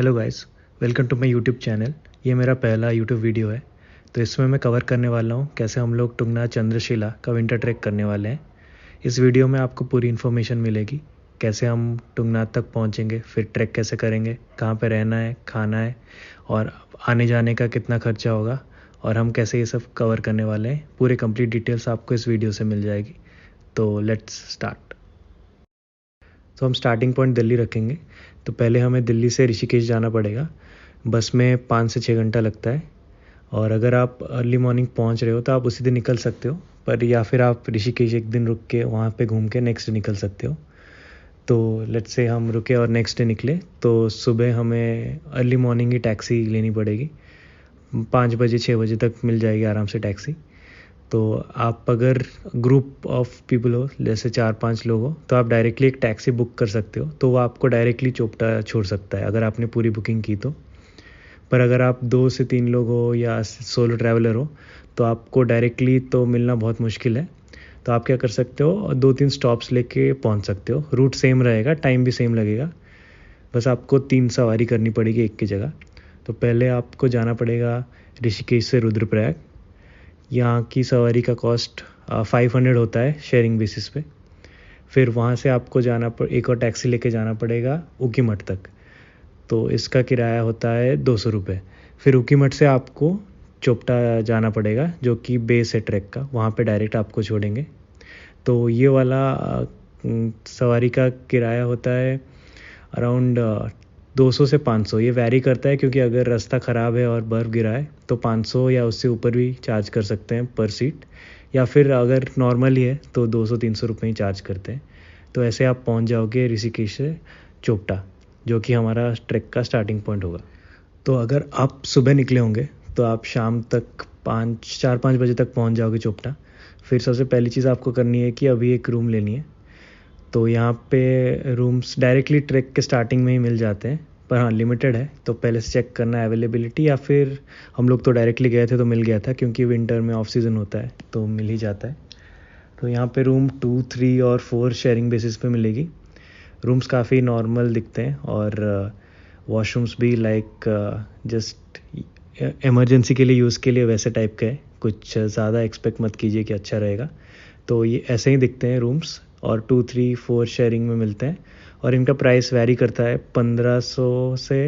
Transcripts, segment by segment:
Hello guys, welcome to my YouTube channel. ये मेरा पहला यूट्यूब वीडियो है। तो इसमें मैं कवर करने वाला हूँ कैसे हम लोग टुंगनाथ चंद्रशिला का विंटर ट्रैक करने वाले हैं। इस वीडियो में आपको पूरी इन्फॉर्मेशन मिलेगी, कैसे हम टुंगनाथ तक पहुँचेंगे, फिर ट्रैक कैसे करेंगे, कहाँ पे रहना है, खाना है और आने जाने का कितना खर्चा होगा और हम कैसे ये सब कवर करने वाले हैं। पूरे कंप्लीट डिटेल्स आपको इस वीडियो से मिल जाएगी। तो लेट्स स्टार्ट। तो हम स्टार्टिंग पॉइंट दिल्ली रखेंगे। तो पहले हमें दिल्ली से ऋषिकेश जाना पड़ेगा। बस में 5 से 6 घंटा लगता है और अगर आप अर्ली मॉर्निंग पहुंच रहे हो तो आप उसी दिन निकल सकते हो, पर या फिर आप ऋषिकेश एक दिन रुक के वहाँ पे घूम के नेक्स्ट डे निकल सकते हो। तो लेट्स से हम रुके और नेक्स्ट डे निकले तो सुबह हमें अर्ली मॉर्निंग ही टैक्सी लेनी पड़ेगी। 5 बजे 6 बजे तक मिल जाएगी आराम से टैक्सी। तो आप अगर ग्रुप ऑफ पीपल हो, जैसे 4-5 लोग हो, तो आप डायरेक्टली एक टैक्सी बुक कर सकते हो। तो वो आपको डायरेक्टली चोपटा छोड़ सकता है अगर आपने पूरी बुकिंग की तो। पर अगर आप 2 से 3 लोग हो या सोलो ट्रैवलर हो तो आपको डायरेक्टली तो मिलना बहुत मुश्किल है। तो आप क्या कर सकते हो, 2-3 स्टॉप्स लेके पहुंच सकते हो। रूट सेम रहेगा, टाइम भी सेम लगेगा, बस आपको 3 सवारी करनी पड़ेगी एक की जगह। तो पहले आपको जाना पड़ेगा ऋषिकेश से रुद्रप्रयाग। यहाँ की सवारी का कॉस्ट 500 होता है शेयरिंग बेसिस पे। फिर वहाँ से आपको एक और टैक्सी लेके जाना पड़ेगा ऊखीमठ तक। तो इसका किराया होता है 200 रुपये। फिर ऊखीमठ से आपको चोपटा जाना पड़ेगा जो कि बेस है ट्रैक का, वहाँ पे डायरेक्ट आपको छोड़ेंगे। तो ये वाला सवारी का किराया होता है अराउंड 200 से 500। ये वैरी करता है क्योंकि अगर रास्ता ख़राब है और बर्फ़ गिरा है तो 500 या उससे ऊपर भी चार्ज कर सकते हैं पर सीट, या फिर अगर नॉर्मल ही है तो 200-300 रुपये ही चार्ज करते हैं। तो ऐसे आप पहुंच जाओगे ऋषिकेश से चोपटा, जो कि हमारा ट्रैक का स्टार्टिंग पॉइंट होगा। तो अगर आप सुबह निकले होंगे तो आप शाम तक 4-5 बजे तक पहुंच जाओगे चोपटा। फिर सबसे पहली चीज़ आपको करनी है कि अभी एक रूम लेनी है। तो यहाँ पे रूम्स डायरेक्टली ट्रैक के स्टार्टिंग में ही मिल जाते हैं, पर हाँ लिमिटेड है, तो पहले से चेक करना है अवेलेबिलिटी। या फिर हम लोग तो डायरेक्टली गए थे तो मिल गया था, क्योंकि विंटर में ऑफ सीज़न होता है तो मिल ही जाता है। तो यहाँ पे रूम 2, 3 और 4 शेयरिंग बेसिस पे मिलेगी। रूम्स काफ़ी नॉर्मल दिखते हैं और वॉशरूम्स भी लाइक जस्ट इमरजेंसी के लिए यूज़ के लिए वैसे टाइप का है। कुछ ज़्यादा एक्सपेक्ट मत कीजिए कि अच्छा रहेगा। तो ये ऐसे ही दिखते हैं रूम्स, और 2, 3, 4 शेयरिंग में मिलते हैं। और इनका प्राइस वैरी करता है 1500 से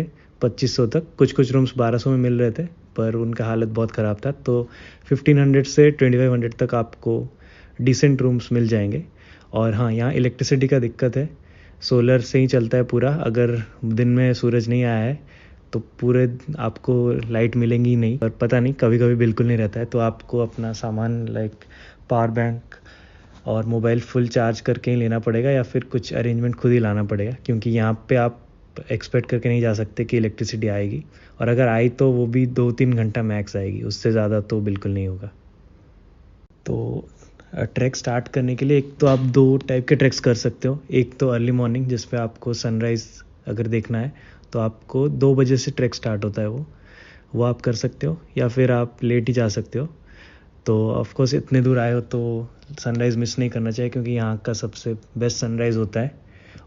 2500 तक। कुछ कुछ रूम्स 1200 में मिल रहे थे पर उनका हालत बहुत ख़राब था। तो 1500 से 2500 तक आपको डिसेंट रूम्स मिल जाएंगे। और हाँ, यहाँ इलेक्ट्रिसिटी का दिक्कत है, सोलर से ही चलता है पूरा। अगर दिन में सूरज नहीं आया है तो पूरे आपको लाइट मिलेंगी ही नहीं, और पता नहीं कभी कभी बिल्कुल नहीं रहता है। तो आपको अपना सामान लाइक पावर बैंक और मोबाइल फुल चार्ज करके ही लेना पड़ेगा, या फिर कुछ अरेंजमेंट खुद ही लाना पड़ेगा, क्योंकि यहाँ पे आप एक्सपेक्ट करके नहीं जा सकते कि इलेक्ट्रिसिटी आएगी। और अगर आई तो वो भी 2-3 घंटा मैक्स आएगी, उससे ज़्यादा तो बिल्कुल नहीं होगा। तो ट्रैक स्टार्ट करने के लिए एक तो आप 2 टाइप के ट्रैक्स कर सकते हो। एक तो अर्ली मॉर्निंग, जिस पे आपको सनराइज़ अगर देखना है तो आपको 2 बजे से ट्रैक स्टार्ट होता है, वो आप कर सकते हो। या फिर आप लेट ही जा सकते हो। तो ऑफ कोर्स इतने दूर आए हो तो सनराइज़ मिस नहीं करना चाहिए, क्योंकि यहाँ का सबसे बेस्ट सनराइज़ होता है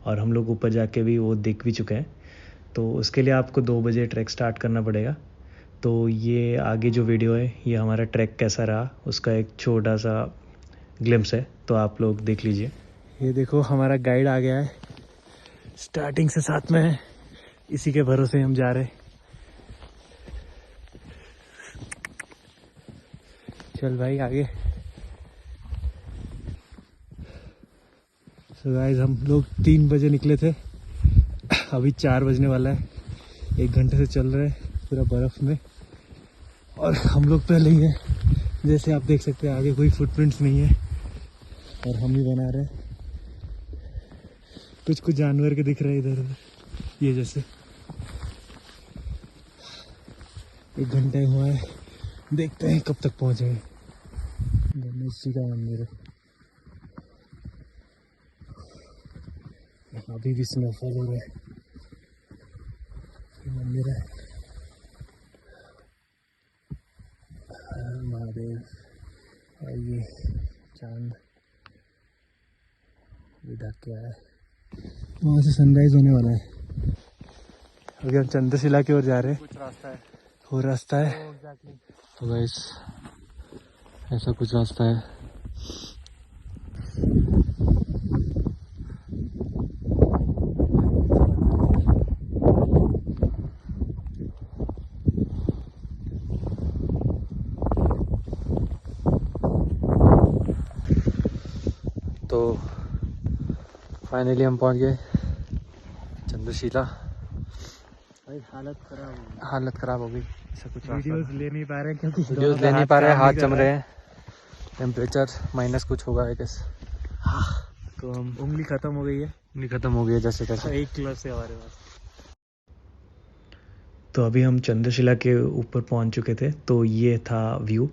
और हम लोग ऊपर जाके भी वो देख भी चुके हैं। तो उसके लिए आपको 2 बजे ट्रैक स्टार्ट करना पड़ेगा। तो ये आगे जो वीडियो है ये हमारा ट्रैक कैसा रहा उसका एक छोटा सा ग्लिम्स है, तो आप लोग देख लीजिए। ये देखो हमारा गाइड आ गया है, स्टार्टिंग से साथ में है, इसी के भरोसे हम जा रहे हैं। चल भाई आगे। सो गाइस, हम लोग 3 बजे निकले थे, अभी 4 बजने वाला है। 1 घंटे से चल रहे हैं पूरा बर्फ़ में, और हम लोग पहले ही हैं। जैसे आप देख सकते हैं आगे कोई फुटप्रिंट्स नहीं है और हम ही बना रहे हैं। कुछ कुछ जानवर के दिख रहे हैं इधर उधर, ये जैसे। 1 घंटे हुआ है, देखते हैं कब तक पहुँचेंगे। गणेश जी का मंदिर है, अभी भी स्नोफॉल हो रहा है। मंदिर है महादेव, और ये चांद भी ढक के आया है। वहाँ से सनराइज होने वाला है। अभी हम चंद्रशिला की ओर जा रहे हैं। कुछ रास्ता है, वो रास्ता है तो गाइस ऐसा कुछ रास्ता है। तो फाइनली हम पहुंच गए चंद्रशिला। भाई हालत खराब हो गई। ऐसा कुछ वीडियोस ले नहीं पा रहे क्योंकि वीडियोस ले नहीं पा रहे, हाथ जम रहे हैं, टेम्परेचर माइनस कुछ होगा आई गेस। तो हम उंगली खत्म हो गई है, उंगली खत्म हो गई है जैसे कैसे। एक ग्लव से हमारे पास। तो अभी हम चंद्रशिला के ऊपर पहुंच चुके थे। तो ये था व्यू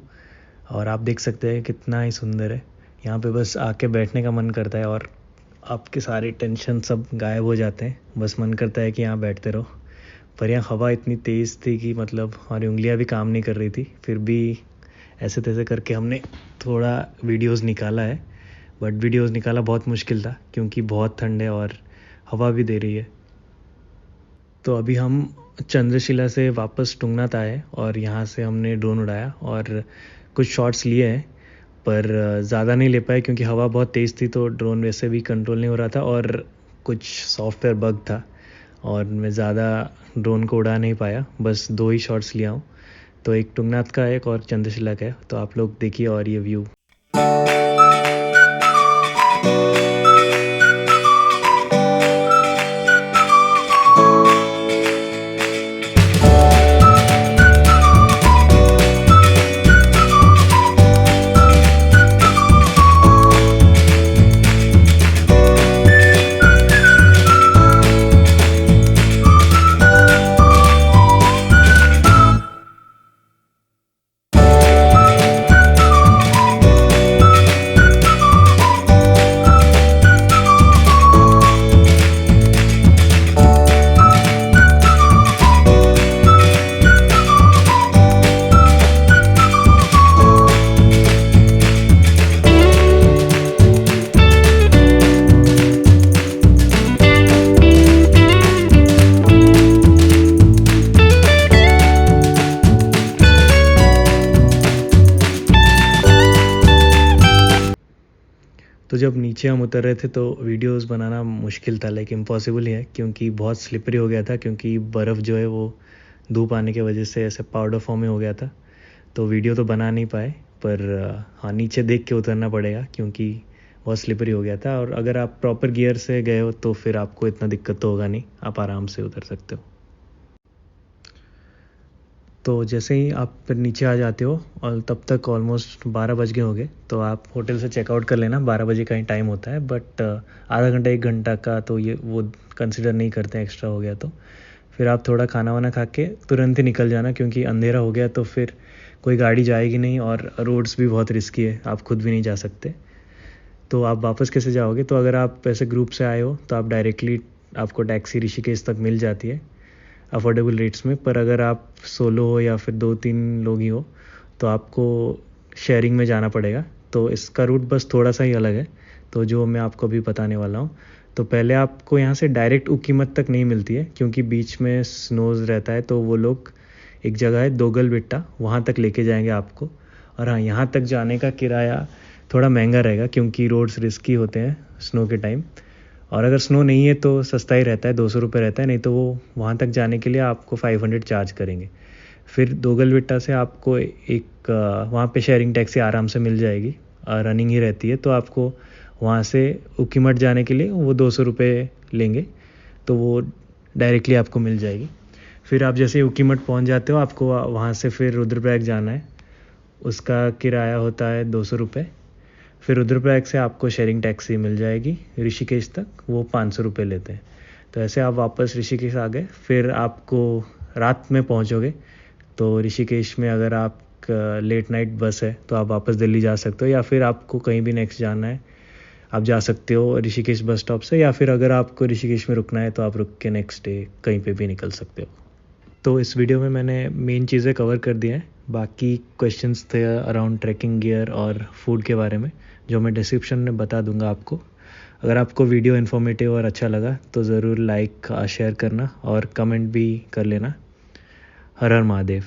और आप देख सकते हैं कितना ही सुंदर है। यहाँ पे बस आके बैठने का मन करता है और आपके सारे टेंशन सब गायब हो जाते हैं। बस मन करता है कि यहाँ बैठते रहो। पर यहाँ हवा इतनी तेज़ थी कि मतलब हमारी उंगलियाँ भी काम नहीं कर रही थी। फिर भी ऐसे तैसे करके हमने थोड़ा वीडियोस निकाला है, बट वीडियोस निकाला बहुत मुश्किल था क्योंकि बहुत ठंड है और हवा भी दे रही है। तो अभी हम चंद्रशिला से वापस टुंगनाथ आए और यहाँ से हमने ड्रोन उड़ाया और कुछ शॉट्स लिए हैं, पर ज़्यादा नहीं ले पाए क्योंकि हवा बहुत तेज़ थी। तो ड्रोन वैसे भी कंट्रोल नहीं हो रहा था और कुछ सॉफ्टवेयर बग था और मैं ज़्यादा ड्रोन को उड़ा नहीं पाया। बस 2 ही शॉट्स लिया हूँ। तो एक टुंगनाथ का है, एक और चंद्रशिला का है। तो आप लोग देखिए और ये व्यू। तो जब नीचे हम उतर रहे थे तो वीडियोस बनाना मुश्किल था, लाइक इम्पॉसिबल ही है क्योंकि बहुत स्लिपरी हो गया था। क्योंकि बर्फ़ जो है वो धूप आने की वजह से ऐसे पाउडर फॉर्म में हो गया था। तो वीडियो तो बना नहीं पाए, पर हाँ नीचे देख के उतरना पड़ेगा क्योंकि बहुत स्लिपरी हो गया था। और अगर आप प्रॉपर गियर से गए हो तो फिर आपको इतना दिक्कत तो होगा नहीं, आप आराम से उतर सकते हो। तो जैसे ही आप फिर नीचे आ जाते हो और तब तक ऑलमोस्ट 12 बज गए होंगे। तो आप होटल से चेकआउट कर लेना, 12 बजे का ही टाइम होता है। बट आधा घंटा 1 घंटा का तो ये वो कंसिडर नहीं करते हैं एक्स्ट्रा हो गया तो। फिर आप थोड़ा खाना वाना खा के तुरंत ही निकल जाना क्योंकि अंधेरा हो गया तो फिर कोई गाड़ी जाएगी नहीं और रोड्स भी बहुत रिस्की है, आप खुद भी नहीं जा सकते। तो आप वापस कैसे जाओगे? तो अगर आप ऐसे ग्रुप से आए हो तो आप डायरेक्टली आपको टैक्सी ऋषिकेश तक मिल जाती है अफोर्डेबल रेट्स में। पर अगर आप सोलो हो या फिर 2-3 लोग ही हो तो आपको शेयरिंग में जाना पड़ेगा। तो इसका रूट बस थोड़ा सा ही अलग है, तो जो मैं आपको अभी बताने वाला हूँ। तो पहले आपको यहाँ से डायरेक्ट ऊखीमठ तक नहीं मिलती है क्योंकि बीच में स्नोज़ रहता है। तो वो लोग एक जगह है दोगलबेट्टा, वहाँ तक लेके जाएंगे आपको। और हाँ, यहाँ तक जाने का किराया थोड़ा महंगा रहेगा क्योंकि रोड्स रिस्की होते हैं स्नो के टाइम। और अगर स्नो नहीं है तो सस्ता ही रहता है, 200 रुपये रहता है। नहीं तो वो वहाँ तक जाने के लिए आपको 500 चार्ज करेंगे। फिर दोगलबेट्टा से आपको एक वहाँ पे शेयरिंग टैक्सी आराम से मिल जाएगी, रनिंग ही रहती है। तो आपको वहाँ से ऊखीमठ जाने के लिए वो 200 रुपये लेंगे, तो वो डायरेक्टली आपको मिल जाएगी। फिर आप जैसे ऊखीमठ पहुँच जाते हो, आपको वहाँ से फिर रुद्रप्रयाग जाना है, उसका किराया होता है 200 रुपये। फिर रुद्रप्रयाग से आपको शेयरिंग टैक्सी मिल जाएगी ऋषिकेश तक, वो 500 रुपये लेते हैं। तो ऐसे आप वापस ऋषिकेश आ गए। फिर आपको रात में पहुंचोगे तो ऋषिकेश में अगर आप लेट नाइट बस है तो आप वापस दिल्ली जा सकते हो, या फिर आपको कहीं भी नेक्स्ट जाना है आप जा सकते हो ऋषिकेश बस स्टॉप से, या फिर अगर आपको ऋषिकेश में रुकना है तो आप रुक के नेक्स्ट डे कहीं पे भी निकल सकते हो। तो इस वीडियो में मैंने मेन चीज़ें कवर कर दी हैं। बाकी क्वेश्चंस थे अराउंड ट्रैकिंग गियर और फूड के बारे में, जो मैं डिस्क्रिप्शन में बता दूंगा आपको। अगर आपको वीडियो इन्फॉर्मेटिव और अच्छा लगा तो ज़रूर लाइक शेयर करना और कमेंट भी कर लेना। हर हर महादेव।